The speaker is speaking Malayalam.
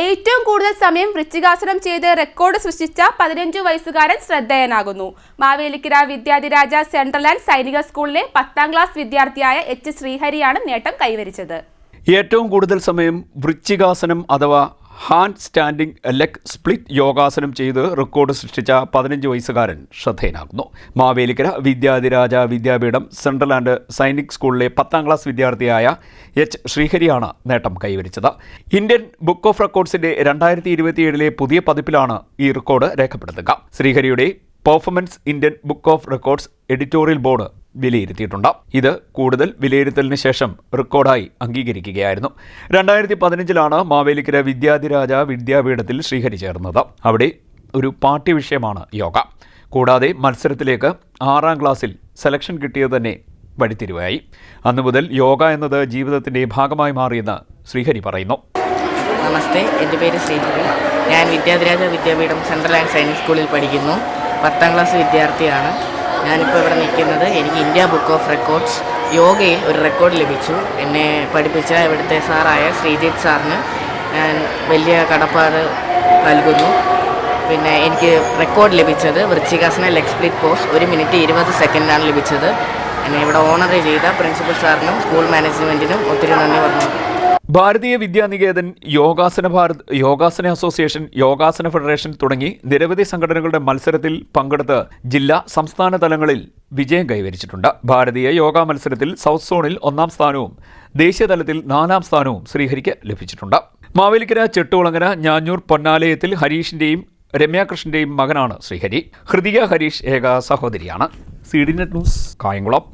ഏറ്റവും കൂടുതൽ സമയം വൃശ്ചികാസനം ചെയ്ത് റെക്കോർഡ് സൃഷ്ടിച്ച 15 വയസ്സുകാരൻ ശ്രദ്ധേയനാകുന്നു. മാവേലിക്കര വിദ്യാധിരാജ സെൻട്രൽ ആൻഡ് സൈനിക സ്കൂളിലെ 10ാം ക്ലാസ് വിദ്യാർത്ഥിയായ എച്ച് ശ്രീഹരിയാണ് നേട്ടം കൈവരിച്ചത്. ഏറ്റവും കൂടുതൽ സമയം വൃശ്ചികാസനം അഥവാ ഹാൻഡ് സ്റ്റാൻഡിംഗ് ലെഗ് സ്പ്ലിറ്റ് യോഗാസനം ചെയ്ത് റെക്കോർഡ് സൃഷ്ടിച്ച 15 വയസ്സുകാരൻ ശ്രദ്ധേയനാകുന്നു. മാവേലിക്കര വിദ്യാധിരാജ വിദ്യാപീഠം സെൻട്രൽ ആൻഡ് സൈനിക് സ്കൂളിലെ 10ാം ക്ലാസ് വിദ്യാർത്ഥിയായ എച്ച് ശ്രീഹരിയാണ് നേട്ടം കൈവരിച്ചത്. ഇന്ത്യൻ ബുക്ക് ഓഫ് റെക്കോർഡ്സിന്റെ 2027 പുതിയ പതിപ്പിലാണ് ഈ റെക്കോർഡ് രേഖപ്പെടുത്തുക. ശ്രീഹരിയുടെ performance Indian book of records editorial board വിലയിരുത്തിയിട്ടുണ്ട്. ഇത് കൂടുതൽ വിലയിരുത്തലിന് ശേഷം റെക്കോർഡായി അംഗീകരിക്കുകയായിരുന്നു. 2015 മാവേലിക്കര വിദ്യാധിരാജ വിദ്യാപീഠത്തിൽ ശ്രീഹരി ചേർന്നത്. അവിടെ ഒരു പാഠ്യവിഷയമാണ് യോഗ. കൂടാതെ മത്സരത്തിലേക്ക് 6ാം ക്ലാസ്സിൽ സെലക്ഷൻ കിട്ടിയത് തന്നെ വഴിത്തിരിവായി. അന്നു മുതൽ യോഗ എന്നത് ജീവിതത്തിൻ്റെ ഭാഗമായി മാറിയെന്ന് ശ്രീഹരി പറയുന്നു. നമസ്തേ, എൻ്റെ പേര് ശ്രീഹരി. ഞാൻ വിദ്യാധിരാജ വിദ്യാപീഠം സെൻട്രൽ ആൻഡ് സൈനിക് സ്കൂളിൽ പഠിക്കുന്നു. 10ാം ക്ലാസ് വിദ്യാർത്ഥിയാണ്. ഞാനിപ്പോൾ ഇവിടെ നിൽക്കുന്നത് എനിക്ക് ഇന്ത്യ ബുക്ക് ഓഫ് റെക്കോർഡ്സ് യോഗയിൽ ഒരു റെക്കോർഡ് ലഭിച്ചു. എന്നെ പഠിപ്പിച്ച ഇവിടുത്തെ സാറായ ശ്രീജിത്ത് സാറിന് ഞാൻ വലിയ കടപ്പാട് നൽകുന്നു. പിന്നെ എനിക്ക് റെക്കോർഡ് ലഭിച്ചത് വൃശ്ചികാസന ലെഗ് സ്പ്ലിറ്റ് പോസ് 1 മിനിറ്റ് 20 സെക്കൻഡാണ് ലഭിച്ചത്. എന്നെ ഇവിടെ ഓണർ ചെയ്ത പ്രിൻസിപ്പൽ സാറിനും സ്കൂൾ മാനേജ്മെൻറ്റിനും ഒത്തിരി നന്ദി പറഞ്ഞു. ഭാരതീയ വിദ്യാനികേതൻ, യോഗാസന ഭാരത്, യോഗാസന അസോസിയേഷൻ, യോഗാസന ഫെഡറേഷൻ തുടങ്ങി നിരവധി സംഘടനകളുടെ മത്സരത്തിൽ പങ്കെടുത്ത് ജില്ലാ സംസ്ഥാന തലങ്ങളിൽ വിജയം കൈവരിച്ചിട്ടുണ്ട്. ഭാരതീയ യോഗ മത്സരത്തിൽ സൗത്ത് സോണിൽ 1ാം സ്ഥാനവും ദേശീയ തലത്തിൽ 4ാം സ്ഥാനവും ശ്രീഹരിക്ക് ലഭിച്ചിട്ടുണ്ട്. മാവേലിക്കര ചെട്ടുകുളങ്ങര ഞാഞ്ഞൂർ പൊന്നാലയത്തിൽ ഹരീഷിന്റെയും രമ്യാകൃഷ്ണന്റെയും മകനാണ് ശ്രീഹരി. ഹൃതിക ഹരീഷ് ഏക സഹോദരിയാണ്. CDNet news, Kayamkulam.